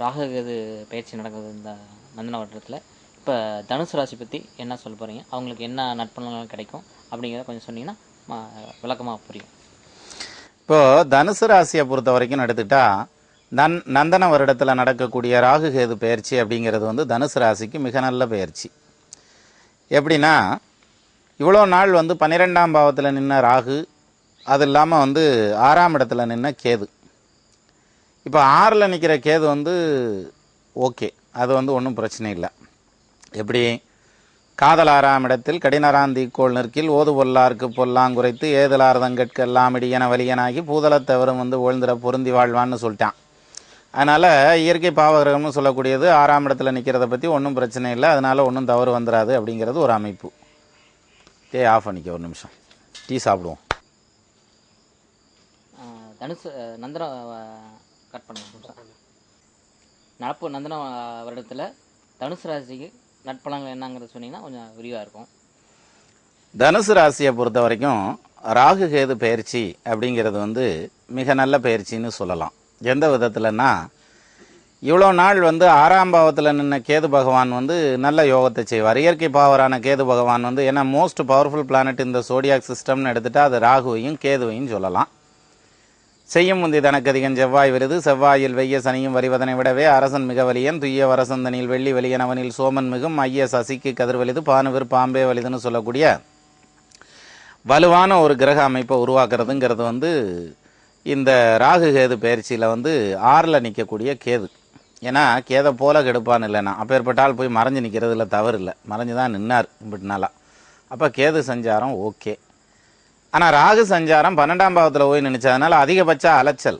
ராகுகேது பயிற்சி நடக்குது இந்த நந்தன வட்டத்தில். இப்போ தனுசு ராசி பற்றி என்ன சொல்ல போகிறீங்க, அவங்களுக்கு என்ன நட்பலன்கள் கிடைக்கும் அப்படிங்கிறத கொஞ்சம் சொன்னீங்கன்னா விளக்கமாக புரியும். இப்போது தனுசு ராசியை பொறுத்த வரைக்கும் எடுத்துக்கிட்டா நந்தன வருடத்தில் நடக்கக்கூடிய ராகுகேது பயிற்சி அப்படிங்கிறது வந்து தனுசு ராசிக்கு மிக நல்ல பயிற்சி. எப்படின்னா, இவ்வளோ நாள் வந்து 12ஆம் பாவத்தில் நின்ன ராகு, அது இல்லாமல் வந்து 6ஆம் இடத்துல நின்ன கேது. இப்போ 6ல் நிற்கிற கேது வந்து ஓகே, அது வந்து ஒன்றும் பிரச்சனை இல்லை. எப்படி, காதல் 6ஆம் இடத்தில் கடினராந்தி கோள் நிற்கில் ஓது பொல்லார்க்கு பொல்லாங்குறைத்து ஏதலார் தங்கட்கு எல்லாம் இடியன வலியனாகி பூதலத்தவரும் வந்து ஓழ்ந்திர பொருந்தி வாழ்வான்னு சொல்லிட்டான். அதனால் இயற்கை பாவகிரகம்னு சொல்லக்கூடியது 6ஆம் இடத்துல நிற்கிறத பற்றி ஒன்றும் பிரச்சனை இல்லை, அதனால் ஒன்றும் தவறு வந்துடாது அப்படிங்கிறது ஒரு அமைப்பு. ஆஃப் பண்ணிக்க ஒரு நிமிஷம், டீ சாப்பிடுவோம். தனுசு நந்தன கட் பண்ணுங்க. நடப்பு நந்தன வருடத்தில் தனுசு ராசிக்கு நட்பலங்கள் என்னங்கிறது சொன்னீங்கன்னா கொஞ்சம் விரிவாக இருக்கும். தனுசு ராசியை பொறுத்த வரைக்கும் ராகுகேது பயிற்சி அப்படிங்கிறது வந்து மிக நல்ல பயிற்சின்னு சொல்லலாம். எந்த விதத்தில்னா, இவ்வளோ நாள் வந்து 6ஆம் பாவத்தில் நின்ன கேது பகவான் வந்து நல்ல யோகத்தை செய்வார். இயற்கை பாவரான கேது பகவான் வந்து, ஏன்னா மோஸ்ட் பவர்ஃபுல் பிளானட் இந்த சோடியாக் சிஸ்டம்னு எடுத்துகிட்டா அது ராகுவையும் கேதுவையும் சொல்லலாம். செய்யும் முந்தி தனக்கதிகன் செவ்வாய் விருது, செவ்வாயில் வெய்ய சனியும் வரிவதனை விடவே அரசன் மிக வலியன், துய்ய வரசந்தனில் வெள்ளி வலியன் அவனில் சோமன் மிகும், ஐய சசிக்கு கதிர்வலிது, பானுவிர் பாம்பே வலிதுன்னு சொல்லக்கூடிய வலுவான ஒரு கிரக அமைப்பை உருவாக்குறதுங்கிறது வந்து இந்த ராகுகேது பயிற்சியில் வந்து 6ல் நிற்கக்கூடிய கேது. ஏன்னா கேதை போல கெடுப்பான்னு இல்லைன்னா, அப்பேற்பட்டால் போய் மறைஞ்சு நிற்கிறதுல தவறு இல்லை, மறைஞ்சு தான் நின்னார் இப்படினால. அப்போ கேது சஞ்சாரம் ஓகே. ஆனால் ராகு சஞ்சாரம் 12ஆம் பாவத்தில் போய் நினைச்சதுனால அதிகபட்ச அலைச்சல்,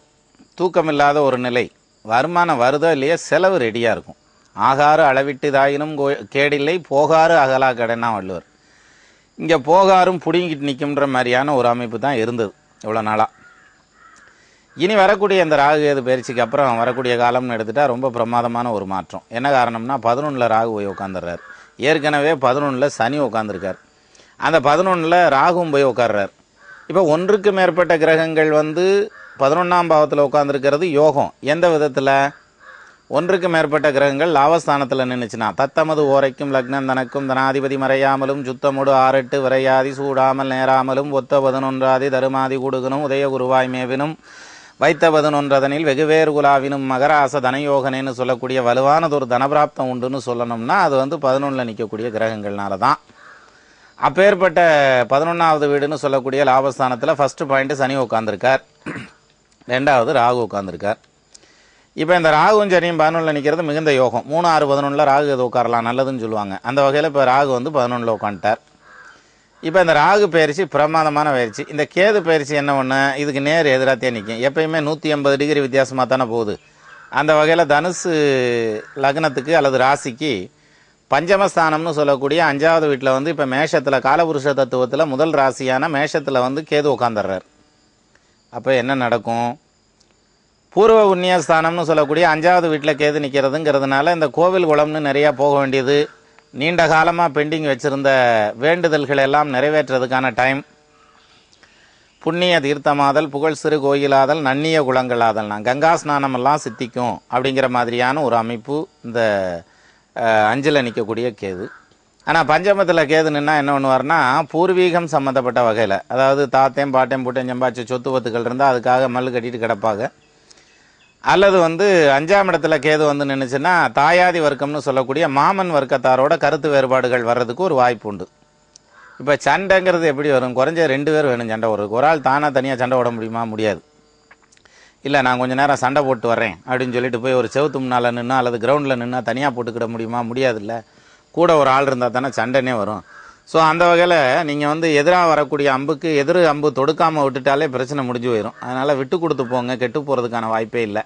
தூக்கமில்லாத ஒரு நிலை, வருமானம் வருதோ இல்லையோ செலவு ரெடியாக இருக்கும். ஆகாறு அளவிட்டு இதாயினும் கேடில்லை, போகாறு அகலா கடைனா வள்ளுவர். இங்கே போகாரும் புடுங்கிட்டு நிற்கும்ன்ற மாதிரியான ஒரு அமைப்பு தான் இருந்தது இவ்வளோ நாளாக. இனி வரக்கூடிய இந்த ராகுகேது பயிற்சிக்கு அப்புறம் வரக்கூடிய காலம்னு எடுத்துகிட்டா ரொம்ப பிரமாதமான ஒரு மாற்றம். என்ன காரணம்னா, 11ல் ராகு போய் உட்காந்துடுறார். ஏற்கனவே 11ல் சனி உட்காந்துருக்கார். அந்த 11ல் ராகுவும் போய் உட்கார்றார். இப்போ ஒன்றுக்கு மேற்பட்ட கிரகங்கள் வந்து 11ஆம் பாவத்தில் உட்காந்துருக்கிறது யோகம். எந்த விதத்தில்? ஒன்றுக்கு மேற்பட்ட கிரகங்கள் லாபஸ்தானத்தில் நின்றுச்சுன்னா, தத்தமது ஓரைக்கும் லக்னம் தனக்கும் தனாதிபதி மறையாமலும் சுத்தமுடு 6-8 விரையாதி சூடாமல் நேராமலும் ஒத்த 11ஆதி தருமாதி கூடுகனும் உதய குருவாய் மேவினும் வைத்த 11 வெகுவேறு குலாவினும் மகராச தனயோகனேன்னு சொல்லக்கூடிய வலுவானதொரு தனபிராப்தம் உண்டுன்னு சொல்லணும்னா அது வந்து 11ல் நிற்கக்கூடிய கிரகங்கள்னால தான். அப்பேற்பட்ட 11ஆவது வீடுன்னு சொல்லக்கூடிய லாபஸ்தானத்தில் ஃபஸ்ட்டு பாயிண்ட்டு சனி உட்காந்துருக்கார், 2வது ராகு உட்காந்துருக்கார். இப்போ இந்த ராகுவும் சனியும் 11ல் நிற்கிறது மிகுந்த யோகம். 3, 6, 11ல் ராகு எது உட்காரலாம், நல்லதுன்னு சொல்லுவாங்க. அந்த வகையில் இப்போ ராகு வந்து 11ல் உட்காந்துட்டார். இப்போ இந்த ராகு பயிற்சி பிரமாதமான பயிற்சி. இந்த கேது பயிற்சி என்ன ஒன்று, இதுக்கு நேர் எதிராகத்தே நிற்கும். எப்பயுமே 180 டிகிரி வித்தியாசமாக தானே போகுது. அந்த வகையில் தனுசு லக்னத்துக்கு அல்லது ராசிக்கு பஞ்சமஸ்தானம்னு சொல்லக்கூடிய 5வது வீட்டில் வந்து இப்போ மேஷத்தில் காலபுருஷ தத்துவத்தில் முதல் ராசியான மேஷத்தில் வந்து கேது உட்காந்துடுறார். அப்போ என்ன நடக்கும்? பூர்வ புண்ணியஸ்தானம்னு சொல்லக்கூடிய 5வது வீட்டில் கேது நிற்கிறதுங்கிறதுனால இந்த கோவில் குளம்னு நிறையா போக வேண்டியது, நீண்ட காலமாக பெண்டிங் வச்சுருந்த வேண்டுதல்கள் எல்லாம் நிறைவேற்றுறதுக்கான டைம், புண்ணிய தீர்த்தமாதல், புகழ் சிறு கோயிலாதல், நன்னிய குளங்களாதல், கங்கா ஸ்நானமெல்லாம் சித்திக்கும் அப்படிங்கிற மாதிரியான ஒரு அமைப்பு இந்த 5ல் நிற்கக்கூடிய கேது. ஆனால் பஞ்சமத்தில் கேது நின்னா என்ன பண்ணுவார்னா, பூர்வீகம் சம்மந்தப்பட்ட வகையில், அதாவது தாத்தேன் பாட்டேன் பூட்டேன் சம்பாதிச்ச சொத்து பத்துக்கள் இருந்தால் அதுக்காக மல்லு கட்டிட்டு கிடப்பாங்க. அல்லது வந்து 5ஆம் இடத்துல கேது வந்து நின்றுச்சுன்னா தாயாதி வர்க்கம்னு சொல்லக்கூடிய மாமன் வர்க்கத்தாரோட கருத்து வேறுபாடுகள் வர்றதுக்கு ஒரு வாய்ப்பு உண்டு. இப்போ சண்டைங்கிறது எப்படி வரும்? குறைஞ்ச 2 பேர் வேணும் சண்டை போடுறதுக்கு. ஒரு ஆள் தானாக தனியாக சண்டை போட முடியுமா? முடியாது. இல்லை நான் கொஞ்சம் நேரம் சண்டை போட்டு வரேன் அப்படின்னு சொல்லிட்டு போய் ஒரு செவுத்து முன்னால் நின்னா அல்லது கிரவுண்டில் நின்னா தனியாக போட்டுக்கிட முடியுமா? முடியாது. இல்லை, கூட ஒரு ஆள் இருந்தால் தானே சண்டைனே வரும். ஸோ அந்த வகையில் நீங்கள் வந்து எதிராக வரக்கூடிய அம்புக்கு எதிர் அம்பு தொடுக்காமல் விட்டுட்டாலே பிரச்சனை முடிஞ்சு போயிடும். அதனால் விட்டு கொடுத்து போங்க, கெட்டு போகிறதுக்கான வாய்ப்பே இல்லை.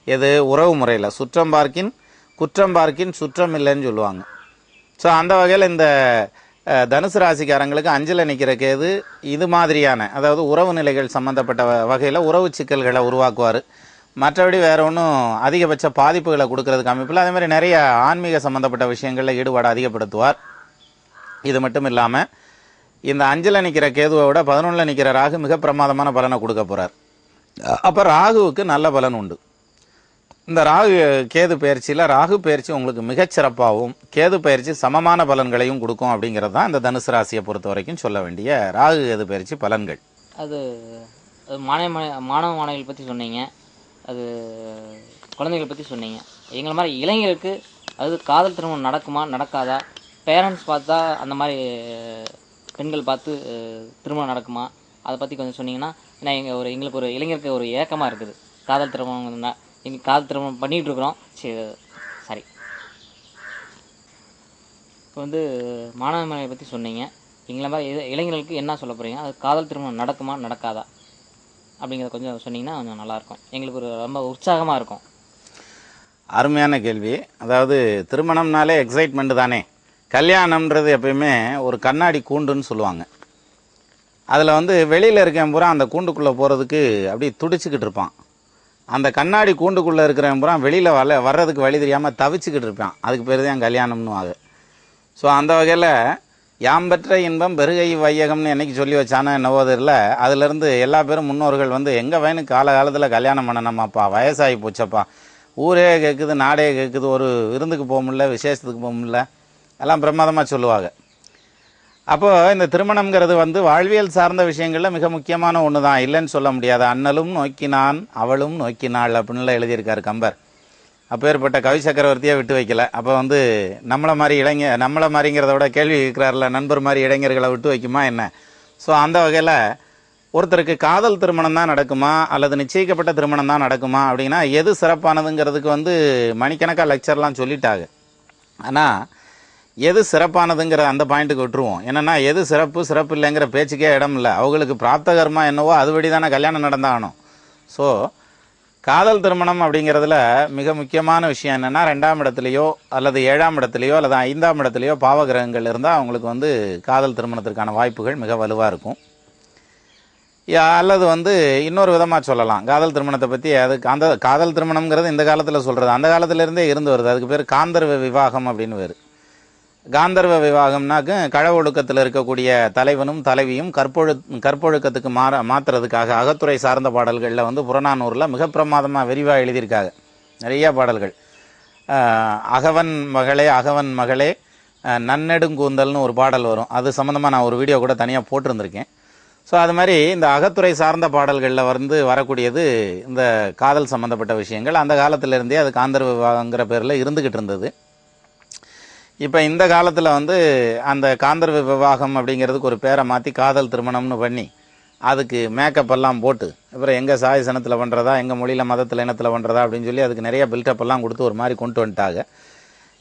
எது உறவு முறையில் சுற்றம் பார்க்கின் குற்றம் பார்க்கின் சுற்றம் இல்லைன்னு சொல்லுவாங்க. ஸோ அந்த வகையில் இந்த தனுசு ராசிக்காரங்களுக்கு 5ல் நிற்கிற கேது இது மாதிரியான, அதாவது உறவு நிலைகள் சம்மந்தப்பட்ட வகையில் உறவு சிக்கல்களை உருவாக்குவார். மற்றபடி வேறு ஒன்றும் அதிகபட்ச பாதிப்புகளை கொடுக்கறதுக்கு அமைப்பில். அதே மாதிரி நிறைய ஆன்மீக சம்மந்தப்பட்ட விஷயங்களில் ஈடுபாடு அதிகப்படுத்துவார். இது மட்டும் இல்லாமல் இந்த 5ல் நிற்கிற கேதுவை விட 11ல் நிற்கிற ராகு மிக பிரமாதமான பலனை கொடுக்க போகிறார். அப்போ ராகுவுக்கு நல்ல பலன் உண்டு. இந்த ராகு கேது பயிற்சியில் ராகு பயிற்சி உங்களுக்கு மிகச்சிறப்பாகவும் கேது பயிற்சி சமமான பலன்களையும் கொடுக்கும் அப்படிங்கிறது தான் இந்த தனுசு ராசியை பொறுத்த வரைக்கும் சொல்ல வேண்டிய ராகு கேது பயிற்சி பலன்கள். அது மாணவ மாணவிகள் பற்றி சொன்னீங்க, அது குழந்தைகள் பற்றி சொன்னீங்க. எங்களை மாதிரி இளைஞருக்கு அது காதல் திருமணம் நடக்குமா நடக்காதா, பேரண்ட்ஸ் பார்த்தா அந்த மாதிரி பெண்கள் பார்த்து திருமணம் நடக்குமா, அதை பற்றி கொஞ்சம் சொன்னீங்கன்னா. ஏன்னா எங்களுக்கு ஒரு இளைஞருக்கு ஒரு ஏக்கமாக இருக்குது, காதல் திருமணம் எங்களுக்கு காதல் திருமணம் பண்ணிகிட்டு இருக்கிறோம். சரி, இப்போ வந்து மாணவ மாணவியை பற்றி சொன்னீங்க. எங்களை மாதிரி இளைஞர்களுக்கு என்ன சொல்ல போகிறீங்க, அது காதல் திருமணம் நடக்குமா நடக்காதா அப்படிங்கிறத கொஞ்சம் சொன்னீங்கன்னா கொஞ்சம் நல்லாயிருக்கும். எங்களுக்கு ஒரு ரொம்ப உற்சாகமாக இருக்கும். அருமையான கேள்வி. அதாவது திருமணம்னாலே எக்ஸைட்மெண்ட் தானே. கல்யாணம்ன்றது எப்பயுமே ஒரு கண்ணாடி கூண்டுன்னு சொல்லுவாங்க. அதில் வந்து வெளியில் இருக்கேன் பூரா அந்த கூண்டுக்குள்ளே போகிறதுக்கு அப்படி துடிச்சிக்கிட்டு இருப்பான். அந்த கண்ணாடி கூண்டுக்குள்ளே இருக்கிறவன் பூரா வெளியில் வர்றதுக்கு வழி தெரியாமல் தவிச்சிக்கிட்டு இருப்பான். அதுக்கு பேர் தான் கல்யாணம்னு ஆகு. ஸோ அந்த வகையில் யாம்பற்ற இன்பம் பெருகை வையகம்னு என்னைக்கு சொல்லி வச்சானோ என்னவோ தெரியல, அதுலேருந்து எல்லா பேரும் முன்னோர்கள் வந்து எங்கள் வயனுக்கு காலகாலத்தில் கல்யாணம் பண்ணணுமாப்பா, வயசாகி போச்சப்பா, ஊரே கேட்குது நாடே கேட்குது, ஒரு விருந்துக்கு போக முடியல, விசேஷத்துக்கு போக முடியல, எல்லாம் பிரமாதமாக சொல்லுவாங்க. அப்போது இந்த திருமணம்ங்கிறது வந்து வாழ்வியல் சார்ந்த விஷயங்களில் மிக முக்கியமான ஒன்று தான், இல்லைன்னு சொல்ல முடியாது. அண்ணலும் நோக்கினான் அவளும் நோக்கினாள் அப்படின்லாம் எழுதியிருக்காரு கம்பர். அப்பேற்பட்ட கவி சக்கரவர்த்தியே விட்டு வைக்கல. அப்போ வந்து நம்மளை மாதிரிங்கிறத விட கேள்வி கேட்குறாருல, நண்பர் மாதிரி இளைஞர்களை விட்டு வைக்குமா என்ன? ஸோ அந்த வகையில் ஒருத்தருக்கு காதல் திருமணம் தான் நடக்குமா அல்லது நிச்சயிக்கப்பட்ட திருமணம் தான் நடக்குமா அப்படின்னா எது சிறப்பானதுங்கிறதுக்கு வந்து மணிக்கணக்காக லெக்சர்லாம் சொல்லிட்டாங்க. ஆனால் எது சிறப்பானதுங்கிற அந்த பாயிண்ட்டுக்கு விட்டுருவோம். என்னென்னா எது சிறப்பு இல்லைங்கிற பேச்சுக்கே இடம் இல்லை. அவங்களுக்கு பிராப்தகரமாக என்னவோ அதுபடி தானே கல்யாணம் நடந்தாகணும். ஸோ காதல் திருமணம் அப்படிங்கிறதுல மிக முக்கியமான விஷயம் என்னென்னா 2ஆம் இடத்துலையோ அல்லது 7ஆம் இடத்துலையோ அல்லது 5ஆம் இடத்துலையோ பாவகிரகங்கள் இருந்தால் அவங்களுக்கு வந்து காதல் திருமணத்திற்கான வாய்ப்புகள் மிக வலுவாக இருக்கும். அல்லது வந்து இன்னொரு விதமாக சொல்லலாம், காதல் திருமணத்தை பற்றி. அந்த காதல் திருமணம்ங்கிறது இந்த காலத்தில் சொல்கிறது, அந்த காலத்திலேருந்தே இருந்து வருது. அதுக்கு பேர் காந்தர்வ விவாகம் அப்படின்னு பேர். காந்தர்வ விவாகம்னாக்க கழவொழுக்கத்தில் இருக்கக்கூடிய தலைவனும் தலைவியும் கற்பொழுக்கத்துக்கு மாற்றுறதுக்காக அகத்துறை சார்ந்த பாடல்களில் வந்து புறநானூரில் மிக பிரமாதமாக விரிவாக எழுதியிருக்காங்க நிறைய பாடல்கள். அகவன் மகளே நன்னெடுங்கூந்தல்னு ஒரு பாடல் வரும். அது சம்மந்தமாக நான் ஒரு வீடியோ கூட தனியாக போட்டிருந்திருக்கேன். ஸோ அது மாதிரி இந்த அகத்துறை சார்ந்த பாடல்களில் வந்து வரக்கூடியது இந்த காதல் சம்மந்தப்பட்ட விஷயங்கள். அந்த காலத்திலேருந்தே அது காந்தர்வ விவாகங்கிற பேரில் இருந்துக்கிட்டு இருந்தது. இப்போ இந்த காலத்தில் வந்து அந்த காந்தர்வ விவாகம் அப்படிங்கிறதுக்கு ஒரு பேரை மாற்றி காதல் திருமணம்னு பண்ணி அதுக்கு மேக்கப் எல்லாம் போட்டு அப்புறம் எங்கள் சாய் சனத்தில் பண்ணுறதா எங்கள் மொழியில் மதத்தில் இனத்தில் பண்ணுறதா அப்படின்னு சொல்லி அதுக்கு நிறைய பில்டப் எல்லாம் கொடுத்து ஒரு மாதிரி கொண்டு வந்துட்டாங்க.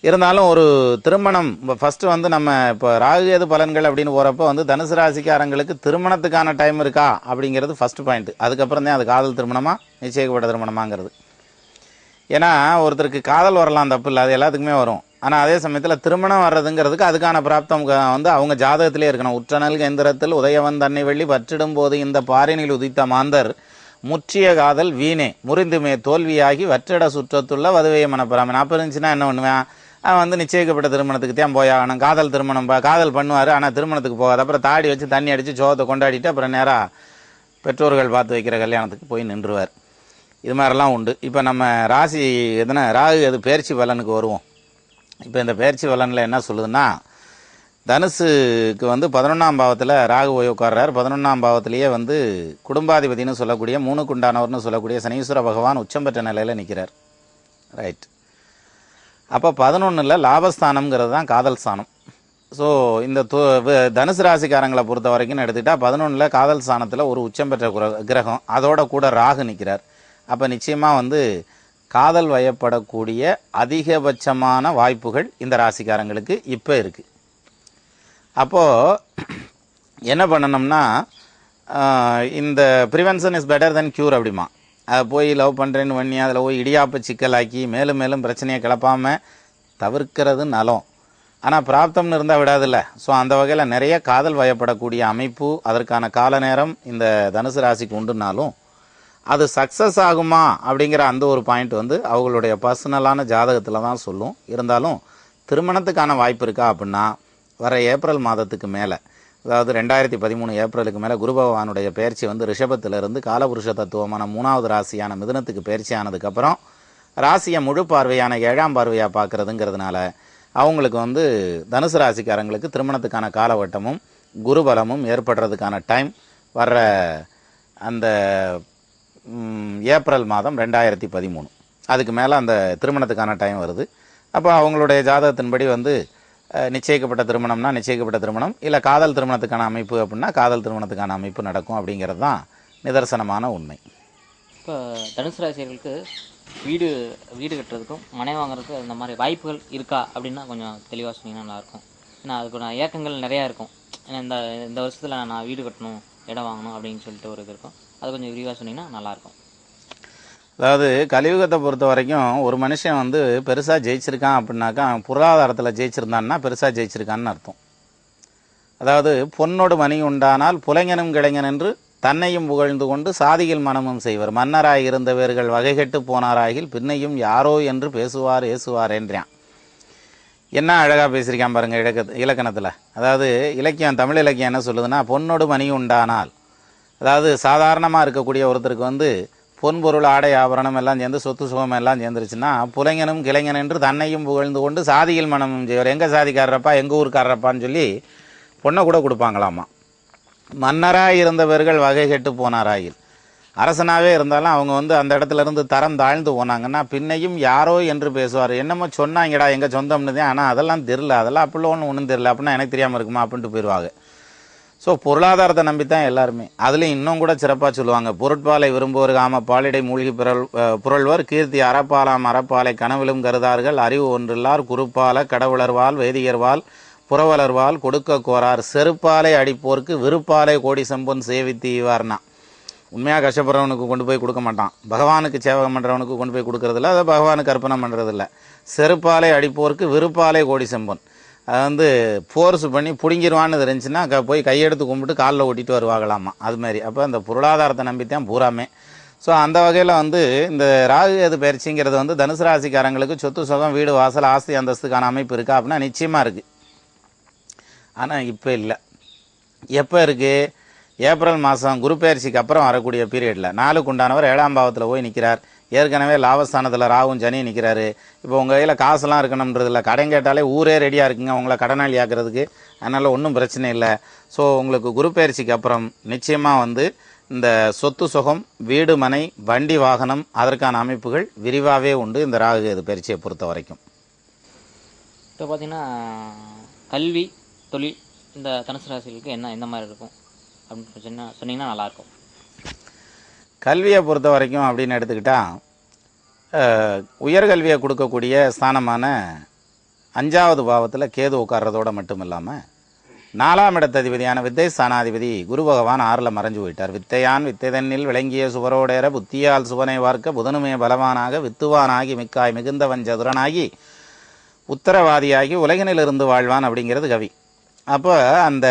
இருந்தாலும் ஒரு திருமணம் ஃபஸ்ட்டு வந்து நம்ம இப்போ ராகுகேது பலன்கள் அப்படின்னு போகிறப்போ வந்து தனுசு ராசிக்காரங்களுக்கு திருமணத்துக்கான டைம் இருக்கா அப்படிங்கிறது ஃபஸ்ட்டு பாயிண்ட்டு. அதுக்கப்புறம் தான் அது காதல் திருமணமாக நிச்சயிக்கப்பட்ட திருமணமாங்கிறது. ஏன்னா ஒருத்தருக்கு காதல் வரலாம், தப்பு இல்லை, அது எல்லாத்துக்குமே வரும். ஆனால் அதே சமயத்தில் திருமணம் வர்றதுங்கிறதுக்கு அதுக்கான பிராப்தம் வந்து அவங்க ஜாதகத்திலே இருக்கணும். உற்றனல் கேந்திரத்தில் உதயவன் தன்னை வெள்ளி பற்றிடும் போது இந்த பாரினில் உதித்த மாந்தர் முற்றிய காதல் வீணே முறிந்துமே தோல்வியாகி வற்றிட சுற்றத்துள்ள வதுவைய மனப்பெறாமன். அப்போ இருந்துச்சுன்னா என்ன பண்ணுவேன், அவன் வந்து நிச்சயிக்கப்பட்ட திருமணத்துக்கு தான் போயாகணும். காதல் திருமணம் காதல் பண்ணுவார், ஆனால் திருமணத்துக்கு போகாது. அப்புறம் தாடி வச்சு தண்ணி அடித்து சோகத்தை கொண்டாடிட்டு அப்புறம் நேராக பெற்றோர்கள் பார்த்து வைக்கிற கல்யாணத்துக்கு போய் நின்றுவார். இது மாதிரிலாம் உண்டு. இப்போ நம்ம ராசி ராகு அது பயிற்சி பலனுக்கு வருவோம். இப்போ இந்த பயிற்சி பலனில் என்ன சொல்லுதுன்னா, தனுசுக்கு வந்து 11ஆம் பாவத்தில் ராகு போய் உட்கார்றார். 11ஆம் பாவத்திலேயே வந்து குடும்பாதிபதினு சொல்லக்கூடிய 3க்கு உண்டானவர்னு சொல்லக்கூடிய சனீஸ்வர பகவான் உச்சம் பெற்ற நிலையில் நிற்கிறார். ரைட். அப்போ 11ல் லாபஸ்தானம்ங்கிறது தான் காதல் ஸ்தானம். ஸோ இந்த தனுசு ராசிக்காரங்களை பொறுத்த வரைக்கும் எடுத்துக்கிட்டால் 11ல் காதல் ஸ்தானத்தில் ஒரு உச்சம் பெற்ற கிரகம், அதோட கூட ராகு நிற்கிறார். அப்போ நிச்சயமாக வந்து காதல் வயப்படக்கூடிய அதிகபட்சமான வாய்ப்புகள் இந்த ராசிக்காரங்களுக்கு இப்போ இருக்குது. அப்போது என்ன பண்ணணும்னா, இந்த prevention is better then cure அப்படிமா. அதை போய் லவ் பண்ணுறேன்னு பண்ணி அதில் போய் இடியாப்ப சிக்கலாக்கி மேலும் மேலும் பிரச்சனையை கிளப்பாமல் தவிர்க்கிறது நலம். ஆனால் பிராப்தம்னு இருந்தால் விடாதில்ல. ஸோ அந்த வகையில் நிறைய காதல் வயப்படக்கூடிய அமைப்பு அதற்கான கால நேரம் இந்த தனுசு ராசிக்கு உண்டுனாலும் அது சக்ஸஸ் ஆகுமா அப்படிங்கிற அந்த ஒரு பாயிண்ட் வந்து அவங்களுடைய பர்சனலான ஜாதகத்தில் தான் சொல்லும். இருந்தாலும் திருமணத்துக்கான வாய்ப்பு இருக்கா அப்படின்னா வர ஏப்ரல் மாதத்துக்கு மேலே, அதாவது 2013 ஏப்ரலுக்கு மேலே குரு பகவானுடைய பயிற்சி வந்து ரிஷபத்திலிருந்து காலபுருஷ தத்துவமான 3வது ராசியான மிதுனத்துக்கு பயிற்சி ஆனதுக்கப்புறம் ராசியை முழு பார்வையான 7ஆம் பார்வையாக பார்க்குறதுங்கிறதுனால அவங்களுக்கு வந்து தனுசு ராசிக்காரங்களுக்கு திருமணத்துக்கான காலவட்டமும் குருபலமும் ஏற்படுறதுக்கான டைம் வர்ற அந்த ஏப்ரல் மாதம் 2013. அதுக்கு மேலே அந்த திருமணத்துக்கான டைம் வருது. அப்போ அவங்களுடைய ஜாதகத்தின்படி வந்து நிச்சயிக்கப்பட்ட திருமணம்னா நிச்சயிக்கப்பட்ட திருமணம், இல்லை காதல் திருமணத்துக்கான அமைப்பு அப்படின்னா காதல் திருமணத்துக்கான அமைப்பு நடக்கும் அப்படிங்கிறது தான் நிதர்சனமான உண்மை. இப்போ தனுசு ராசிகளுக்கு வீடு வீடு கட்டுறதுக்கும் மனை வாங்குறதுக்கும் அந்த மாதிரி வாய்ப்புகள் இருக்கா அப்படின்னா கொஞ்சம் தெளிவாக சொன்னீங்கன்னா நல்லாயிருக்கும். ஏன்னா அதுக்கு நான் இயக்கங்கள் நிறையா இருக்கும். ஏன்னா இந்த இந்த வருஷத்தில் நான் வீடு கட்டணும், இடம் வாங்கணும் அப்படின்னு சொல்லிட்டு ஒரு இது இருக்கும். அது கொஞ்சம் விரிவாக சொன்னீங்கன்னா நல்லாயிருக்கும். அதாவது கலியுகத்தை பொறுத்த வரைக்கும் ஒரு மனுஷன் வந்து பெருசாக ஜெயிச்சிருக்கான் அப்படின்னாக்கா அவன் பொருளாதாரத்தில் ஜெயிச்சிருந்தான்னா பெருசாக ஜெயிச்சிருக்கான்னு அர்த்தம். அதாவது பொன்னோடு மணி உண்டானால் புலைஞனும் கிளைஞன் என்று தன்னையும் புகழ்ந்து கொண்டு சாதியில் மனமும் செய்வர். மன்னராய் இருந்தவர்கள் வகைகெட்டு போனாராகில் பின்னையும் யாரோ என்று பேசுவார் ஏசுவார் என்றான். என்ன அழகாக பேசியிருக்கான் பாருங்க இலக்கணத்தில். அதாவது இலக்கியம், தமிழ் இலக்கியம் என்ன சொல்லுதுன்னா, பொன்னோடு மணி உண்டானால், அதாவது சாதாரணமாக இருக்கக்கூடிய ஒருத்தருக்கு வந்து பொன்பொருள் ஆடை ஆபரணம் எல்லாம் சேர்ந்து சொத்து சுகம் எல்லாம் சேர்ந்துருச்சுன்னா புலைஞனும் கிளைஞன் என்று தன்னையும் புகழ்ந்து கொண்டு சாதியில் மனமும் செய்வர். எங்கள் சாதிக்காரரப்பா எங்கள் ஊருக்காரரப்பான்னு சொல்லி பொண்ணை கூட கொடுப்பாங்களாமா. மன்னராக இருந்தவர்கள் வகை கெட்டு போனாராயில், அரசனாகவே இருந்தாலும் அவங்க வந்து அந்த இடத்துல இருந்து தரம் தாழ்ந்து போனாங்கன்னா பின்னையும் யாரோ என்று பேசுவார். என்னமோ சொன்னாங்கடா எங்கள் சொந்தம்னு தான், ஆனால் அதெல்லாம் தெரில, அதெல்லாம் அப்படிலாம் ஒன்றும் தெரில அப்படின்னா எனக்கு தெரியாமல் இருக்குமா அப்படின்ட்டு போயிடுவாங்க. ஸோ பொருளாதாரத்தை நம்பித்தான் எல்லாருமே. அதுலேயும் இன்னும் கூட சிறப்பாக சொல்லுவாங்க, பொருட்பாலை விரும்புவோர் காம பாலிடை மூழ்கி புரள்வர் கீர்த்தி அறப்பாலாம் அறப்பாலை கனவிலும் கருதார்கள் அறிவு ஒன்றில்லார் குறுப்பால கடவுளர்வால் வேதியர்வால் புறவலர்வால் கொடுக்க கோரார் செருப்பாலை அடிப்போர்க்கு விருப்பாலை கோடி செம்பொன் சேவித்தீவார்னா. உண்மையாக கஷ்டப்படுறவனுக்கு கொண்டு போய் கொடுக்க மாட்டான், பகவானுக்கு சேவகம் பண்ணுறவனுக்கு கொண்டு போய் கொடுக்கறதில்ல, அதை பகவானுக்கு அர்ப்பணம் பண்ணுறதில்ல. செருப்பாலை அடிப்போர்க்கு விருப்பாலை கோடி செம்பொன், அதை வந்து ஃபோர்ஸ் பண்ணி பிடுங்கிடுவான்னு தெரிஞ்சுன்னா போய் கையெடுத்து கும்பிட்டு காலில் ஓட்டிட்டு வருவாங்களாமா. அதுமாரி அப்போ அந்த பொருளாதாரத்தை நம்பித்தான் பூராமே. ஸோ அந்த வகையில் வந்து இந்த ராகு கேது பயிற்சிங்கிறது வந்து தனுசு ராசிக்காரங்களுக்கு சொத்து சுகம் வீடு வாசல் ஆஸ்தி அந்தஸ்துக்கான அமைப்பு இருக்கா அப்படின்னா நிச்சயமாக இருக்குது. ஆனால் இப்போ இல்லை. எப்போ இருக்குது? ஏப்ரல் மாதம் குரு பயிற்சிக்கு அப்புறம் வரக்கூடிய பீரியடில் 4க்கு உண்டானவர் 7ஆம் பாவத்தில் போய் நிற்கிறார். ஏற்கனவே லாபஸ்தானத்தில் ராகும் சனி நிற்கிறாரு. இப்போ உங்கள் கையில் காசுலாம் இருக்கணுன்றதில்ல, கடன் கேட்டாலே ஊரே ரெடியாக இருக்குங்க உங்களை கடனாளி ஆக்கிறதுக்கு. அதனால் ஒன்றும் பிரச்சனை இல்லை. ஸோ உங்களுக்கு குரு பயிற்சிக்கு அப்புறம் நிச்சயமாக வந்து இந்த சொத்து சுகம் வீடு மனை வண்டி வாகனம் அதற்கான அமைப்புகள் விரிவாகவே உண்டு இந்த ராகு கேது பயிற்சியை பொறுத்த வரைக்கும். இப்போ பார்த்தீங்கன்னா கல்வி தொழில் இந்த தனுசு ராசிகளுக்கு என்ன எந்த மாதிரி இருக்கும் அப்படின்னு சொன்னீங்கன்னா நல்லாயிருக்கும். கல்வியை பொறுத்த வரைக்கும் அப்படின்னு எடுத்துக்கிட்டால் உயர்கல்வியை கொடுக்கக்கூடிய ஸ்தானமான 5வது பாவத்தில் கேது உட்கார்றதோடு மட்டும் இல்லாமல் 4ஆம் இடத்ததிபதியான வித்தை ஸ்தானாதிபதி குரு பகவான் 6ல் மறைஞ்சு போயிட்டார். வித்தையான் வித்தைதன்னில் விளங்கிய சுவரோடேற புத்தியால் சுவனை வார்க்க புதனுமே பலவானாக வித்துவானாகி மிக்காய் மிகுந்தவன் சதுரனாகி உத்தரவாதியாகி உலகினிலிருந்து வாழ்வான் அப்படிங்கிறது கவி. அப்போ அந்த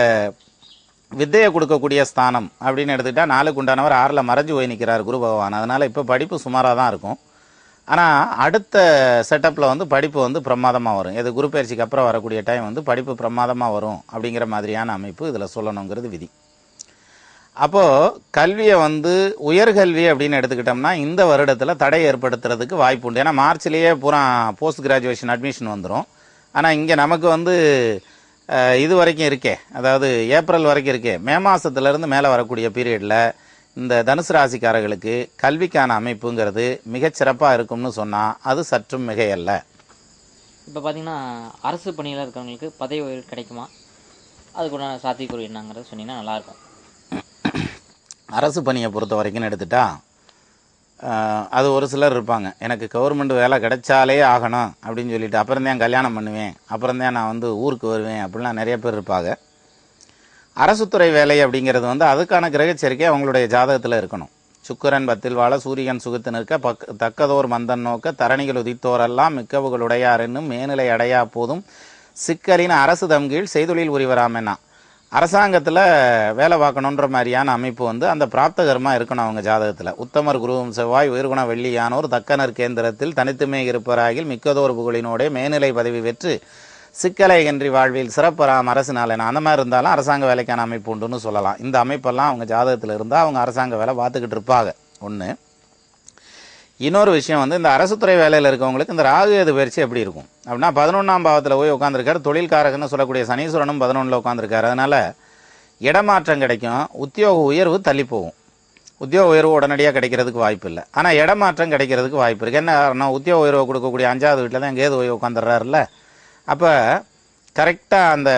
வித்தையை கொடுக்கக்கூடிய ஸ்தானம் அப்படின்னு எடுத்துக்கிட்டால் 4க்கு உண்டானவர் 6ல் மறைஞ்சு போய் நிற்கிறார் குரு பகவான். அதனால் இப்போ படிப்பு சுமாராக தான் இருக்கும். ஆனால் அடுத்த செட்டப்பில் வந்து படிப்பு வந்து பிரமாதமாக வரும். இது குரு பயிற்சிக்கு அப்புறம் வரக்கூடிய டைம் வந்து படிப்பு பிரமாதமாக வரும் அப்படிங்கிற மாதிரியான அமைப்பு இதில் சொல்லணுங்கிறது விதி. அப்போது கல்வியை வந்து உயர்கல்வி அப்படின்னு எடுத்துக்கிட்டோம்னா இந்த வருடத்தில் தடை ஏற்படுத்துறதுக்கு வாய்ப்பு உண்டு. ஏன்னா மார்ச்லேயே பூரா போஸ்ட் கிராஜுவேஷன் அட்மிஷன் வந்துடும். ஆனால் இங்கே நமக்கு வந்து இது வரைக்கும் இருக்கே, அதாவது ஏப்ரல் வரைக்கும் இருக்கே, மே மாதத்துலேருந்து மேலே வரக்கூடிய பீரியடில் இந்த தனுசு ராசிக்காரர்களுக்கு கல்விக்கான அமைப்புங்கிறது மிகச்சிறப்பாக இருக்கும்னு சொன்னால் அது சற்றும் மிகையல்ல. இப்போ பார்த்தீங்கன்னா அரசு பணியில் இருக்கிறவங்களுக்கு பதவி உயர்வு கிடைக்குமா? அதுக்குள்ள சாத்தியக்குறி என்னங்கிறது சொன்னீங்கன்னா நல்லாயிருக்கும். அரசு பணியை பொறுத்த வரைக்கும் எடுத்துட்டா அது ஒரு சிலர் இருப்பாங்க, எனக்கு கவர்மெண்ட் வேலை கிடைச்சாலே ஆகணும் அப்படின்னு சொல்லிட்டு அப்புறம்தான் கல்யாணம் பண்ணுவேன், அப்புறம்தான் நான் வந்து ஊருக்கு வருவேன் அப்படின்லாம் நிறைய பேர் இருப்பாங்க. அரசுத்துறை வேலை அப்படிங்கிறது வந்து அதுக்கான கிரகச்சரிக்கை அவங்களுடைய ஜாதகத்தில் இருக்கணும். சுக்கிரன் 10ல் வாழ சூரியன் சுகுத்து நிற்க தக்கதோர் மந்தன் நோக்க தரணிகள் உதித்தோரெல்லாம் மிக்கவுகளுடையார் என்னும் மேநிலை அடையா போதும் சிக்கலின் அரசு தம்கீழ் செய்தொழில் உரிவராமன்னா. அரசாங்கத்தில் வேலை பார்க்கணுன்ற மாதிரியான அமைப்பு வந்து அந்த பிராப்தகரமாக இருக்கணும் அவங்க ஜாதகத்தில். உத்தமர் குருவும் செவ்வாய் உயிர்குண வெள்ளியானோர் தக்கனர் கேந்திரத்தில் தனித்துமே இருப்பராகில் மிக்கதோர் புகழினோடே மேநிலை பதவி பெற்று சிக்கலை இன்றி வாழ்வில் சிறப்புறாம் அரசு நாளேனா அந்த மாதிரி இருந்தாலும் அரசாங்க வேலைக்கான அமைப்பு உண்டுன்னு சொல்லலாம். இந்த அமைப்பெல்லாம் அவங்க ஜாதகத்தில் இருந்தால் அவங்க அரசாங்க வேலை பார்த்துக்கிட்டு இருப்பாங்க. ஒன்று. இன்னொரு விஷயம் வந்து இந்த அரசு துறை வேலையில் இருக்கவங்களுக்கு இந்த ராகு கேது பயிற்சி எப்படி இருக்கும் அப்படின்னா 11ஆம் பாவத்தில் போய் உட்காந்துருக்காரு. தொழில்காரகன்னு சொல்லக்கூடிய சனீஸ்வரனும் 11ல் உட்காந்துருக்காரு. அதனால் இடமாற்றம் கிடைக்கும், உத்தியோக உயர்வு தள்ளி போகும். உத்தியோக உயர்வு உடனடியாக கிடைக்கிறதுக்கு வாய்ப்பு இல்லை, ஆனால் இடமாற்றம் கிடைக்கிறதுக்கு வாய்ப்பு இருக்குது. என்ன காரணம்? உத்தியோக உயர்வை கொடுக்கக்கூடிய 5வது வீட்டில் தான் கேது போய் உட்காந்துடுறாருல்ல. அப்போ கரெக்டாக அந்த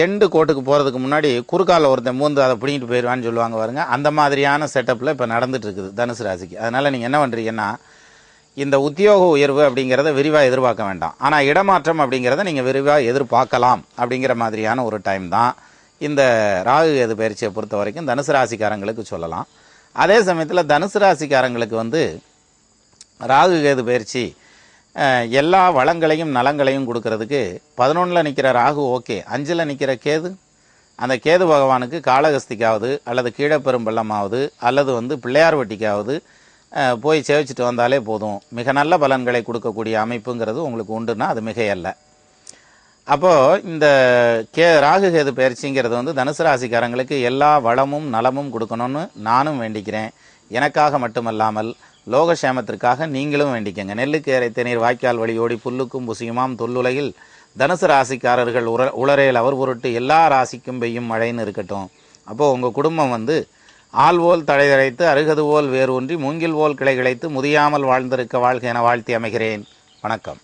எண்டு கோட்டுக்கு போகிறதுக்கு முன்னாடி குறுக்கால ஒருத்தன் மூந்து அதை பிடிங்கிட்டு போயிடுவான்னு சொல்லுவாங்க பாருங்க. அந்த மாதிரியான செட்டப்பில் இப்போ நடந்துட்டு இருக்குது தனுசு ராசிக்கு. அதனால் நீங்கள் என்ன பண்ணுறீங்கன்னா இந்த உத்தியோக உயர்வு அப்படிங்கிறத விரிவாக எதிர்பார்க்க வேண்டாம், ஆனால் இடமாற்றம் அப்படிங்கிறத நீங்கள் விரிவாக எதிர்பார்க்கலாம். அப்படிங்கிற மாதிரியான ஒரு டைம் தான் இந்த ராகு கேது பயிற்சியை பொறுத்த வரைக்கும் தனுசு ராசிக்காரங்களுக்கு சொல்லலாம். அதே சமயத்தில் தனுசு ராசிக்காரங்களுக்கு வந்து ராகு கேது பயிற்சி எல்லா வளங்களையும் நலங்களையும் கொடுக்கறதுக்கு 11ல் நிற்கிற ராகு ஓகே, 5ல் நிற்கிற கேது, அந்த கேது பகவானுக்கு காளகஸ்திக்காவது அல்லது கீழப்பெரும்பள்ளமாவது அல்லது வந்து பிள்ளையார் வெட்டிக்காவது போய் சேவிச்சிட்டு வந்தாலே போதும். மிக நல்ல பலன்களை கொடுக்கக்கூடிய அமைப்புங்கிறது உங்களுக்கு உண்டுன்னா அது மிகையல்ல. அப்போது இந்த ராகு கேது பயிற்சிங்கிறது வந்து தனுசு ராசிக்காரங்களுக்கு எல்லா வளமும் நலமும் கொடுக்கணும்னு நானும் வேண்டிக்கிறேன். எனக்காக மட்டுமல்லாமல் லோகக்ஷேமத்திற்காக நீங்களும் வேண்டிக்கங்க. நெல்லுக்கு இறைத்த நீர் வாய்க்கால் வழியோடி புல்லுக்கும் புசியுமாம் தொல்லுலகில் தனுசு ராசிக்காரர்கள் உளரேல் அவர் பொருட்டு எல்லா ராசிக்கும் பெய்யும் மழைன்னு இருக்கட்டும். அப்போது உங்கள் குடும்பம் வந்து ஆள்வோல் தழைதழைத்து அருகது போல் வேறு ஒன்றி மூங்கில் போல் கிளை கிளைத்து முதியாமல் வாழ்ந்திருக்க வாழ்க என வாழ்த்தி அமைகிறேன். வணக்கம்.